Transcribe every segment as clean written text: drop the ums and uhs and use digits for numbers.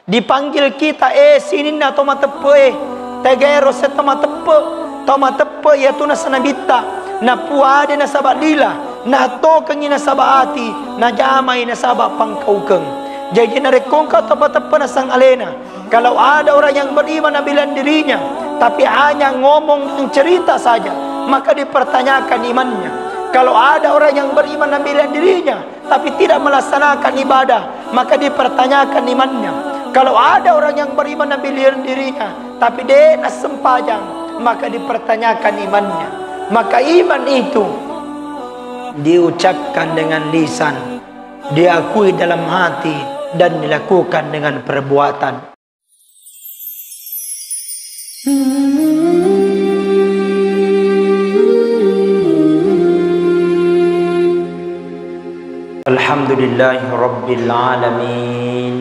Dipanggil kita, sini na toma tepe, tegero se toma tepe ya tu na sanabita, na puade na sabadila, na tokeng na sabaati, na jamai na sabak pangkaukeng. Jadi na rekongka tepe na sang alena. Kalau ada orang yang beriman bilang dirinya, tapi hanya ngomong dan cerita saja, maka dipertanyakan imannya. Kalau ada orang yang beriman dan bilang dirinya, tapi tidak melaksanakan ibadah, maka dipertanyakan imannya. Kalau ada orang yang beriman dan bilang dirinya, tapi dia sempajang, maka dipertanyakan imannya. Maka iman itu diucapkan dengan lisan, diakui dalam hati, dan dilakukan dengan perbuatan. Alhamdulillahi Rabbil Alamin.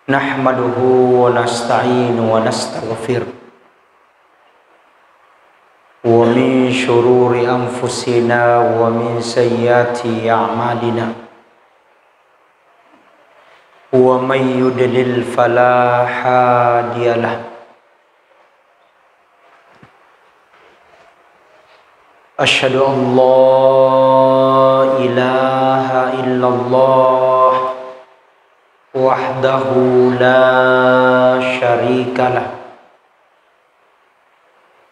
Nahmaduhu wa nasta'inu wa nastaghfir. Wa min syururi anfusina wa min sayyiati a'malina. Wa may yudlil fala hadiyalah. Asyhadu an la ilaha illallah wahdahu la syarikalah.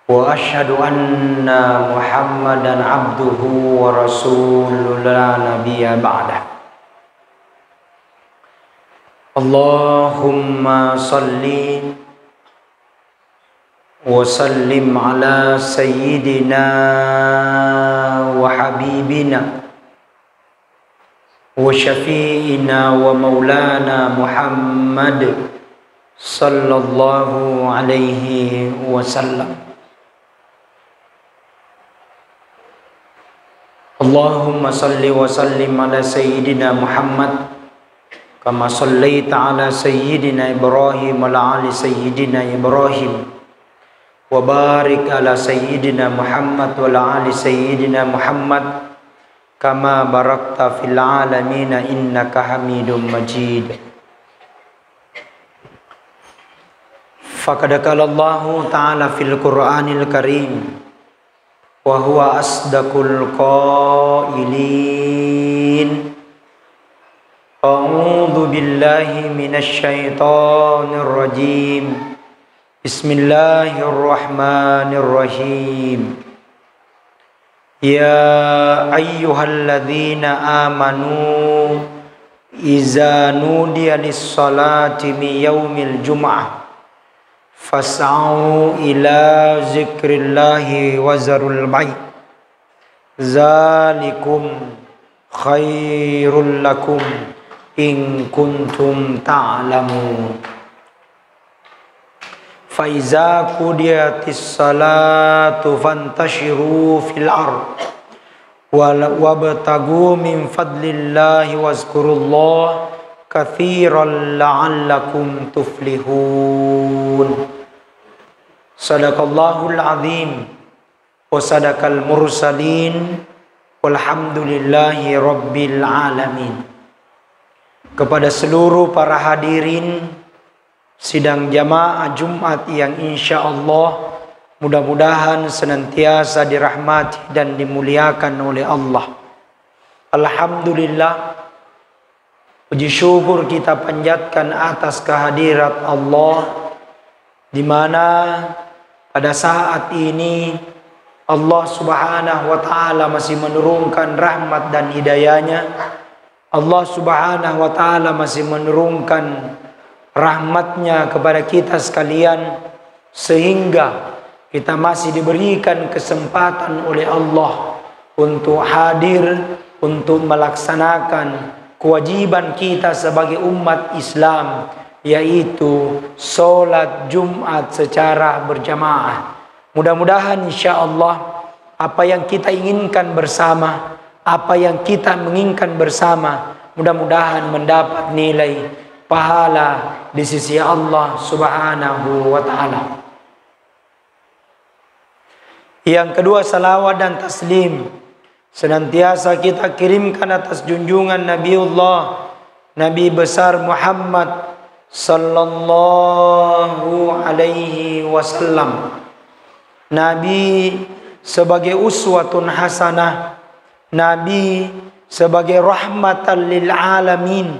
Wa asyhadu anna Muhammadan abduhu wa rasuluhu la nabiyya ba'dah. Allahumma salli wa sallim ala sayyidina wa habibina wa syafi'ina wa maulana Muhammad sallallahu alaihi wasallam. Allahumma salli wa sallim ala sayyidina Muhammad kama sallaita ala sayyidina Ibrahim wa ala ali sayyidina Ibrahim wa barik ala sayyidina Muhammad wa ala ali sayyidina Muhammad kama barakta fil alamin innaka Hamidum Majid. Faqad qala Allah ta'ala fil Qur'anil Karim wa huwa asdaqul qailin. A'udzu billahi minasy syaithanir rajim. Bismillahirrahmanirrahim. Ya ayyuhalladzina amanu iza nudiya lis-salati min yaumil jum'ah fas'au ila zikrillahi wa zarul bai' zalikum khairul lakum in kuntum ta'lamun. Fa iza qudiyatis salatu fantashiru fil ard wabtagu min fadlillahi wazkurullaha katsiran la'allakum tuflihun. Sadaqallahul azim wa sadaqal mursalin walhamdulillahi rabbil alamin. Kepada seluruh para hadirin sidang jamaah Jumat yang insya Allah mudah-mudahan senantiasa dirahmati dan dimuliakan oleh Allah. Alhamdulillah, puji syukur kita panjatkan atas kehadirat Allah, di mana pada saat ini Allah Subhanahu wa ta'ala masih menurunkan rahmat dan hidayahnya. Allah Subhanahu wa ta'ala masih menurunkan rahmatnya kepada kita sekalian, sehingga kita masih diberikan kesempatan oleh Allah untuk hadir, untuk melaksanakan kewajiban kita sebagai umat Islam, yaitu sholat Jumat secara berjamaah. Mudah-mudahan insya Allah apa yang kita inginkan bersama, apa yang kita menginginkan bersama, mudah-mudahan mendapat nilai pahala di sisi Allah Subhanahu wa ta'ala. Yang kedua, salawat dan taslim senantiasa kita kirimkan atas junjungan Nabiullah, Nabi besar Muhammad sallallahu alaihi wasallam. Nabi sebagai uswatun hasanah, Nabi sebagai rahmatan lil alamin,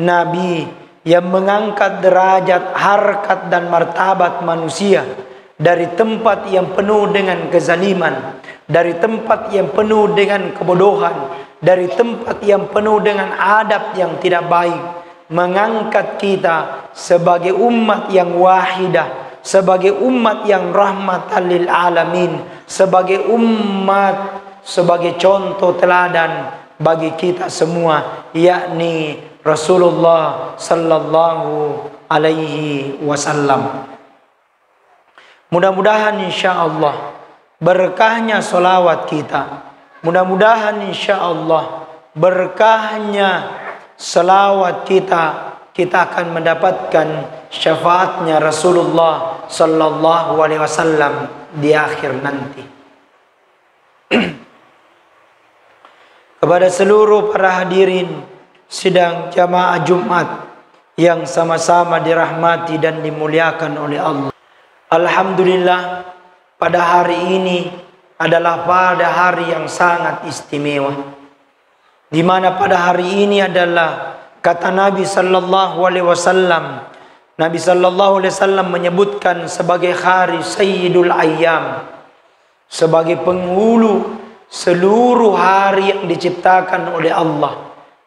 Nabi yang mengangkat derajat, harkat dan martabat manusia dari tempat yang penuh dengan kezaliman, dari tempat yang penuh dengan kebodohan, dari tempat yang penuh dengan adab yang tidak baik, mengangkat kita sebagai umat yang wahidah, sebagai umat yang rahmatan lil alamin, sebagai umat, sebagai contoh teladan bagi kita semua, yakni Rasulullah sallallahu alaihi wasallam. Mudah-mudahan insyaAllah berkahnya solawat kita, mudah-mudahan insyaAllah berkahnya salawat kita akan mendapatkan syafaatnya Rasulullah sallallahu alaihi wasallam di akhir nanti. Kepada seluruh para hadirin sidang jamaah Jumat yang sama-sama dirahmati dan dimuliakan oleh Allah, alhamdulillah, pada hari ini adalah pada hari yang sangat istimewa, di mana pada hari ini adalah kata Nabi sallallahu alaihi wasallam, Nabi sallallahu alaihi wasallam menyebutkan sebagai hari Sayyidul Ayyam, sebagai penghulu seluruh hari yang diciptakan oleh Allah.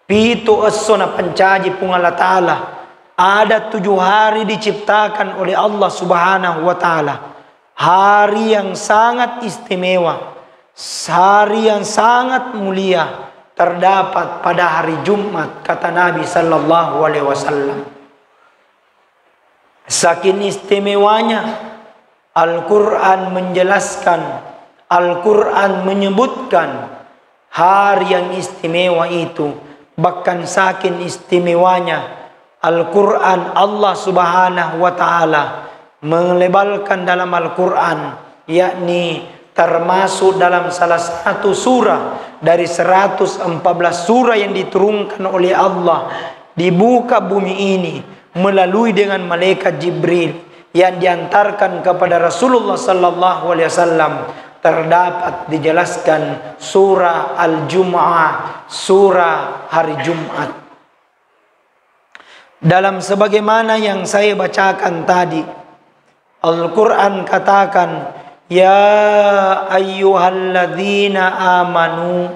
Pitu as-suna pencaji pun Allah Ta'ala. Ada 7 hari diciptakan oleh Allah Subhanahu wa Ta'ala. Hari yang sangat istimewa, hari yang sangat mulia terdapat pada hari Jumat, kata Nabi sallallahu alaihi wasallam. Saking istimewanya, Al-Quran menjelaskan, Al-Quran menyebutkan hari yang istimewa itu. Bahkan saking istimewanya, Al-Quran, Allah Subhanahu wa Ta'ala melebalkan dalam Al-Quran, yakni termasuk dalam salah satu surah dari 114 surah yang diturunkan oleh Allah di muka bumi ini melalui dengan malaikat Jibril yang diantarkan kepada Rasulullah sallallahu alaihi wasallam, terdapat dijelaskan surah Al-Jum'ah, surah hari Jumat. Dalam sebagaimana yang saya bacakan tadi, Al-Quran katakan, ya ayyuhalladzina amanu,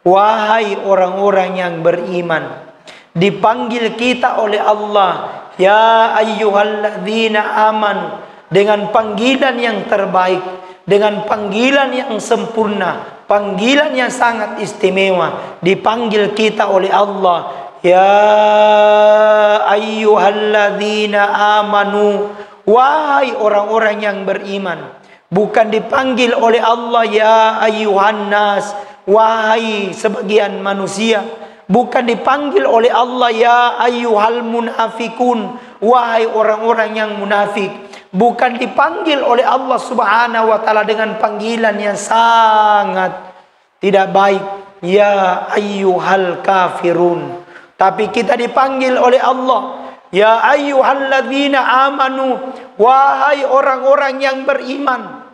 wahai orang-orang yang beriman. Dipanggil kita oleh Allah, ya ayyuhalladzina amanu, dengan panggilan yang terbaik, dengan panggilan yang sempurna, panggilan yang sangat istimewa. Dipanggil kita oleh Allah, ya ayyuhalladzina amanu, wahai orang-orang yang beriman. Bukan dipanggil oleh Allah, ya ayyuhan nas, wahai sebagian manusia. Bukan dipanggil oleh Allah, ya ayyuhal munafikun, wahai orang-orang yang munafik. Bukan dipanggil oleh Allah Subhanahu wa Ta'ala dengan panggilan yang sangat tidak baik, ya ayyuhal kafirun. Tapi kita dipanggil oleh Allah, ya ayyuhalladzina amanu, wahai orang-orang yang beriman,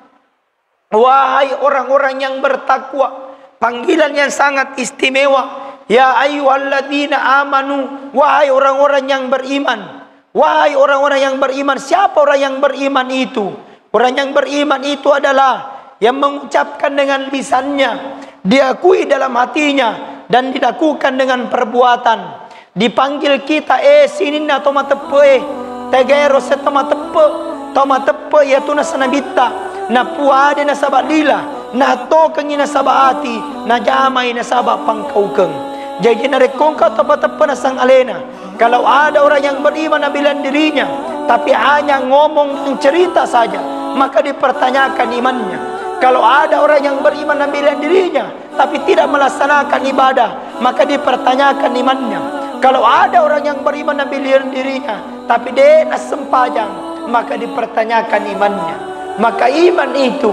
wahai orang-orang yang bertakwa. Panggilan yang sangat istimewa, ya ayyuhalladzina amanu, wahai orang-orang yang beriman. Wahai orang-orang yang beriman. Siapa orang yang beriman itu? Orang yang beriman itu adalah yang mengucapkan dengan lisannya, diakui dalam hatinya, dan dilakukan dengan perbuatan. Dipanggil kita, sini na toma tepe, tegero se toma tepe ya tuna sanabita, na puade na sabadila, na tokeng na sabaati, na jamay na sabak pangkaukeng. Jadi narekong ka toma tepe na sang alena. Kalau ada orang yang beriman na bilang dirinya, tapi hanya ngomong dan cerita saja, maka dipertanyakan imannya. Kalau ada orang yang beriman na bilang dirinya, tapi tidak melaksanakan ibadah, maka dipertanyakan imannya. Kalau ada orang yang beriman na bilang dirinya, tapi dia na sempajang, maka dipertanyakan imannya. Maka iman itu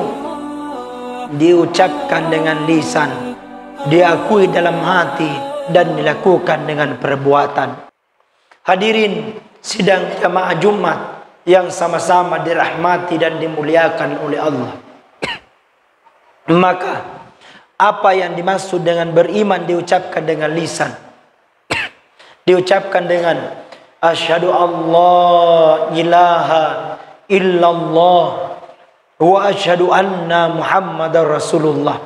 diucapkan dengan lisan, diakui dalam hati dan dilakukan dengan perbuatan. Hadirin sidang jamaah Jumat yang sama-sama dirahmati dan dimuliakan oleh Allah. Maka apa yang dimaksud dengan beriman diucapkan dengan lisan, diucapkan dengan asyhadu Allah ilaha illallah wa asyhadu anna Muhammadar Rasulullah.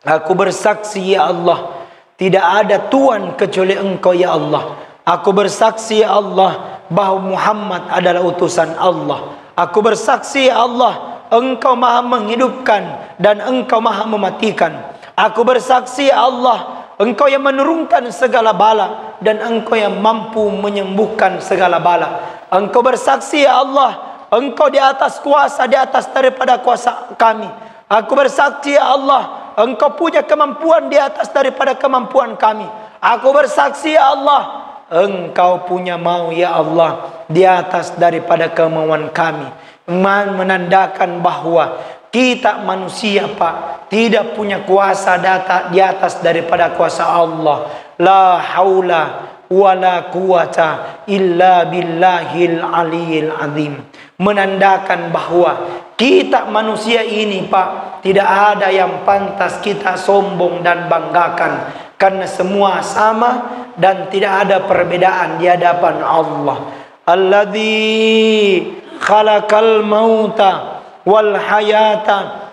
Aku bersaksi ya Allah, tidak ada Tuhan kecuali Engkau ya Allah. Aku bersaksi ya Allah bahwa Muhammad adalah utusan Allah. Aku bersaksi ya Allah, Engkau maha menghidupkan dan Engkau maha mematikan. Aku bersaksi ya Allah, Engkau yang menurunkan segala bala dan Engkau yang mampu menyembuhkan segala bala. Engkau bersaksi ya Allah, Engkau di atas kuasa, di atas daripada kuasa kami. Aku bersaksi ya Allah, Engkau punya kemampuan di atas daripada kemampuan kami. Aku bersaksi ya Allah, Engkau punya mau ya Allah di atas daripada kemauan kami. Menandakan bahwa kita manusia Pak, tidak punya kuasa data di atas daripada kuasa Allah. La haula wala quwata illa billahil aliyil azim. Menandakan bahwa kita manusia ini Pak, tidak ada yang pantas kita sombong dan banggakan, karena semua sama dan tidak ada perbedaan di hadapan Allah. Alladzi khalaqal mauta wal hayata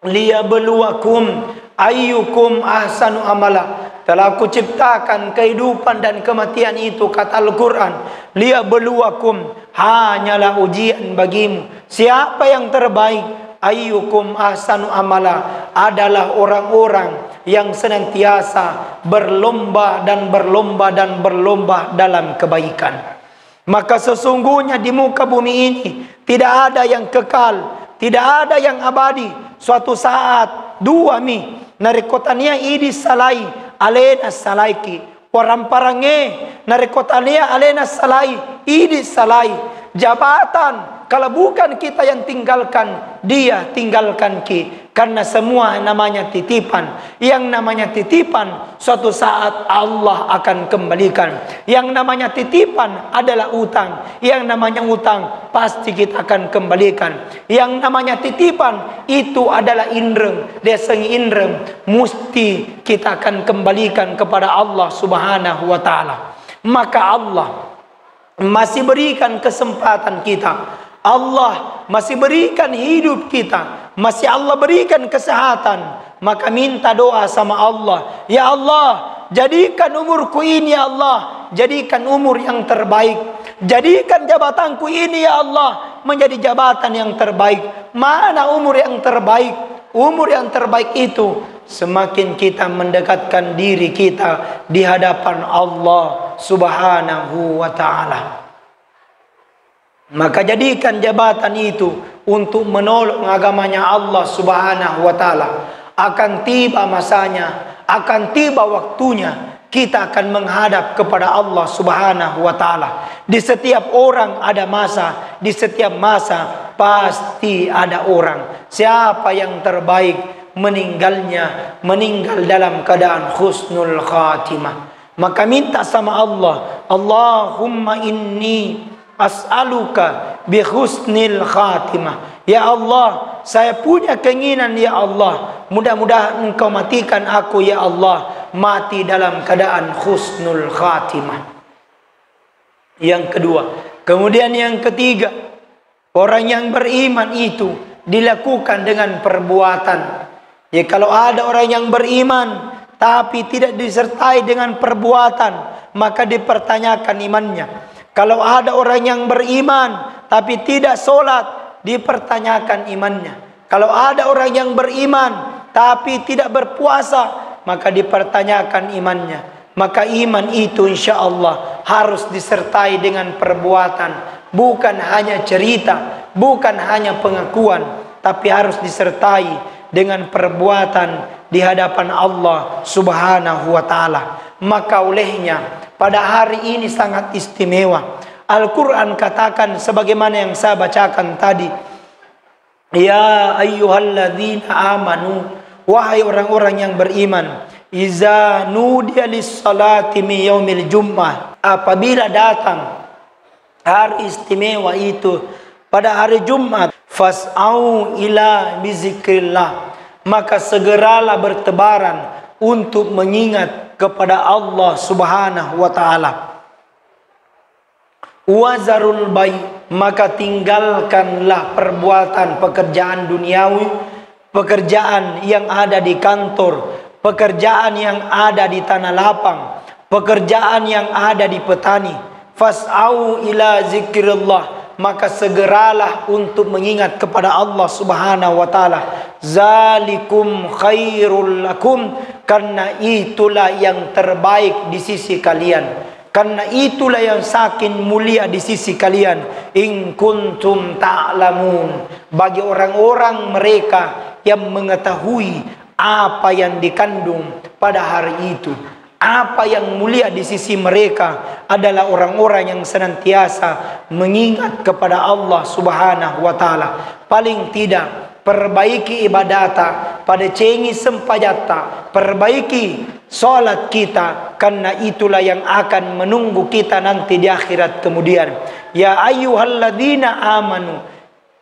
liyabluwakum ayyukum ahsanu amala. Telah aku ciptakan kehidupan dan kematian itu, kata Al-Quran, liyabluwakum, hanyalah ujian bagimu. Siapa yang terbaik? Ayyukum ahsanu amala, adalah orang-orang yang senantiasa berlomba dan berlomba dan berlomba dalam kebaikan. Maka sesungguhnya di muka bumi ini tidak ada yang kekal, tidak ada yang abadi. Suatu saat dua mi narikotania idi salai alena salaiki, orang parange narikotania alena salai idi salai. Jabatan kalau bukan kita yang tinggalkan, dia tinggalkan ki. Karena semua namanya titipan. Yang namanya titipan suatu saat Allah akan kembalikan. Yang namanya titipan adalah utang. Yang namanya utang pasti kita akan kembalikan. Yang namanya titipan itu adalah indreng. Deseng indreng mesti kita akan kembalikan kepada Allah Subhanahu wa taala. Maka Allah masih berikan kesempatan kita. Allah masih berikan hidup kita, masih Allah berikan kesehatan. Maka minta doa sama Allah, ya Allah, jadikan umurku ini ya Allah, jadikan umur yang terbaik. Jadikan jabatanku ini ya Allah menjadi jabatan yang terbaik. Mana umur yang terbaik? Umur yang terbaik itu semakin kita mendekatkan diri kita di hadapan Allah Subhanahu wa ta'ala. Maka jadikan jabatan itu untuk menolong agamanya Allah Subhanahu wa ta'ala. Akan tiba masanya, akan tiba waktunya, kita akan menghadap kepada Allah Subhanahu wa ta'ala. Di setiap orang ada masa, di setiap masa pasti ada orang. Siapa yang terbaik meninggalnya, meninggal dalam keadaan husnul khatimah. Maka minta sama Allah, Allahumma inni as'aluka bi husnil khatimah. Ya Allah, saya punya keinginan ya Allah, mudah-mudahan Engkau matikan aku ya Allah, mati dalam keadaan husnul khatimah. Yang kedua, kemudian yang ketiga, orang yang beriman itu dilakukan dengan perbuatan. Ya, kalau ada orang yang beriman tapi tidak disertai dengan perbuatan, maka dipertanyakan imannya. Kalau ada orang yang beriman tapi tidak sholat, dipertanyakan imannya. Kalau ada orang yang beriman tapi tidak berpuasa, maka dipertanyakan imannya. Maka iman itu insya Allah harus disertai dengan perbuatan. Bukan hanya cerita, bukan hanya pengakuan, tapi harus disertai dengan perbuatan di hadapan Allah Subhanahu wa ta'ala. Maka olehnya pada hari ini sangat istimewa. Al-Quran katakan sebagaimana yang saya bacakan tadi, ya ayyuhalladzina amanu, wahai orang-orang yang beriman, Iza nudiya lis-salati min yaumil Jummah, apabila datang hari istimewa itu pada hari Jumat, fas'au ila bizikrillah, maka segeralah bertebaran untuk mengingat kepada Allah Subhanahu wa taala. Wazarul bai, maka tinggalkanlah perbuatan pekerjaan duniawi, pekerjaan yang ada di kantor, pekerjaan yang ada di tanah lapang, pekerjaan yang ada di petani. Fas'au ila zikrillah, maka segeralah untuk mengingat kepada Allah Subhanahu wa taala. Zalikum khairul lakum, karena itulah yang terbaik di sisi kalian. Karena itulah yang saking mulia di sisi kalian. In kuntum ta'lamun, bagi orang-orang mereka yang mengetahui apa yang dikandung pada hari itu. Apa yang mulia di sisi mereka adalah orang-orang yang senantiasa mengingat kepada Allah Subhanahu wa taala. Paling tidak perbaiki ibadat pada cengi sempajata, perbaiki solat kita, karena itulah yang akan menunggu kita nanti di akhirat kemudian. Ya ayyuhalladzina amanu,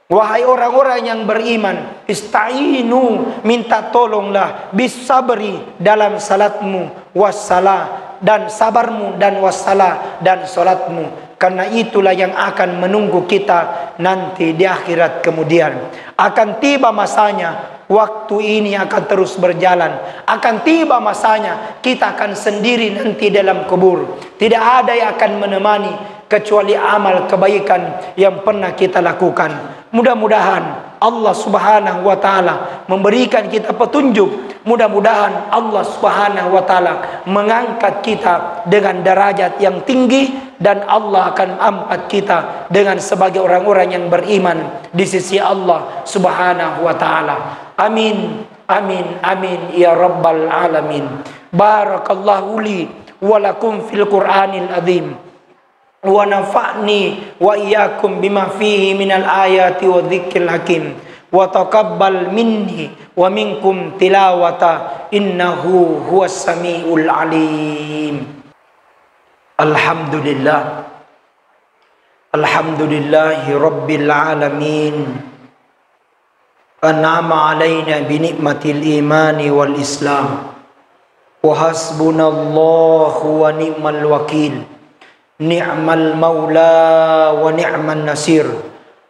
wahai orang-orang yang beriman, ista'inu, minta tolonglah, bisabri, dalam salatmu, wassalah, dan sabarmu, dan wassalah, dan salatmu. Karena itulah yang akan menunggu kita nanti di akhirat kemudian. Akan tiba masanya, waktu ini akan terus berjalan. Akan tiba masanya, kita akan sendiri nanti dalam kubur. Tidak ada yang akan menemani kecuali amal kebaikan yang pernah kita lakukan. Mudah-mudahan Allah Subhanahu wa taala memberikan kita petunjuk. Mudah-mudahan Allah Subhanahu wa taala mengangkat kita dengan derajat yang tinggi, dan Allah akan angkat kita dengan sebagai orang-orang yang beriman di sisi Allah Subhanahu wa taala. Amin, amin, amin ya rabbal alamin. Barakallahu li wa lakum fil Qur'anil azim, wa nafa'ni wa iyyakum bima fihi minal ayati wa dzikril hakim, wa taqabbal minni wa minkum tilawata, innahu huwas samiul alim. Alhamdulillah, alhamdulillahi rabbil alamin, an'ama alaina bi ni'matil imani wal islam, wa hasbunallahu wa ni'mal wakil, ni'mal maula wa ni'man nasir,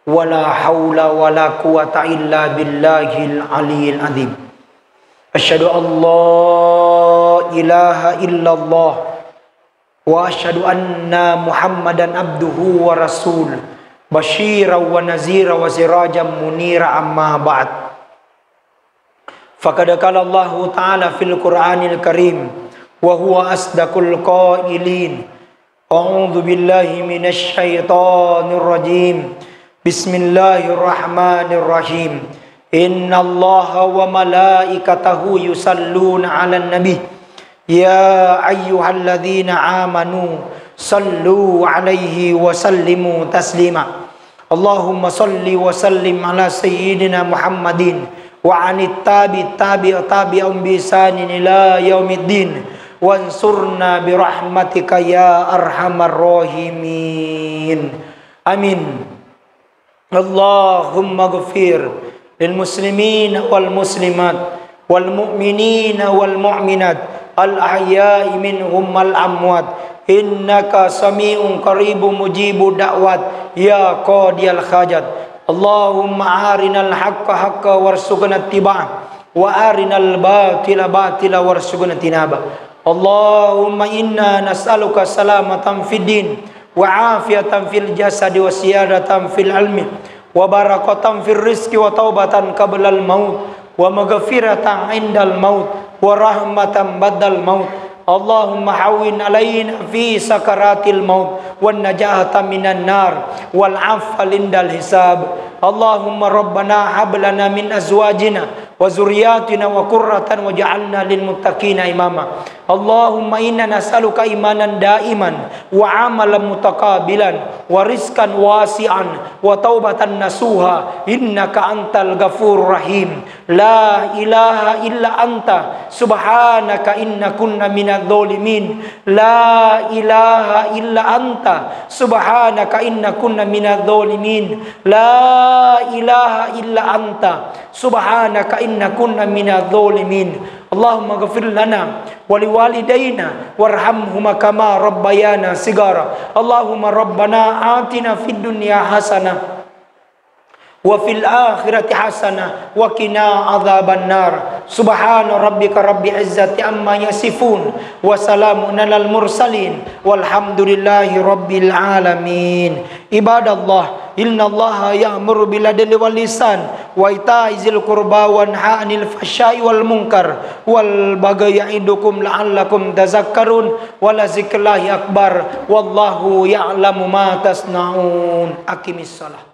wala haula wala quwata illa billahil aliyil azim. Asyhadu an la ilaha illallah wa asyhadu anna Muhammadan abduhu wa rasul, basyiran wa nazira wa sirajan munira, amma ba'd. Faqad qala Allah ta'ala fil Qur'anil Karim wa huwa asdaqul qailin. A'udzu billahi minasy syaithanir rajim. Bismillahirrahmanirrahim. Innallaha wa malaikatahu yusalluna 'alan nabi. Ya ayyuhalladzina amanu sallu 'alaihi wa sallimu taslima. Allahumma salli wa sallim ala sayyidina Muhammadin wa 'anit tabi'in bi ihsanin ila yaumiddin. Wansurna birahmatika ya arhamar rahimin. Amin. Allahumma ghfir lil muslimin wal muslimat wal mu'minin wal mu'minat al ahya'i minhum wal amwat, innaka sami'un qaribun mujibu da'wat ya qadiyal hajat. Allahumma arinal haqqa haqqa warzuqna ittiba'ah wa arinal batila batila warzuqna tinaba. Allahumma inna nas'aluka salamatan fid din wa afiyatan fil jasadi wa siyadatan fil ilmi wa barakatan fil rizqi wa taubatan qabla al maut wa maghfiratan indal maut wa rahmatan badal maut. Allahumma hawwin alaina fi sakaratil maut wan najata minan nar wal afwa lindal hisab. Allahumma rabbana hab lana min azwajina wa zurriyyatina wa qurratan waj'alna lil muttaqina imama. Allahumma inna nas'aluka imanan daiman wa amalan mutaqabilan wa rizqan wasi'an wa taubatan nasuha, innaka antal ghafurur rahim. La ilaha illa anta subhanaka inna kunna minadh dhalimin. La ilaha illa anta subhanaka inna kunna minadh dhalimin. La ilaha illa anta subhanaka inna kunna minadh dhalimin. Allahumma ghfir lana wa liwalidayna warhamhuma kama rabbayana sigara. Allahumma rabbana atina fid dunya hasanah wa fil akhirati hasanah wa qina adzaban nar. Subhana rabbika rabbil izzati amma yasifun wa salamun alal mursalin walhamdulillahi rabbil alamin. Ibadallah, innallaha ya'muru bil adli wal ihsan wa ita'i dzil qurba wa yanha 'anil fahsya'i wal munkar wal baghi ya'idukum la'allakum tazakkarun wa la zikrullahi akbar wallahu ya'lamu ma tasna'un. Aqimissalah.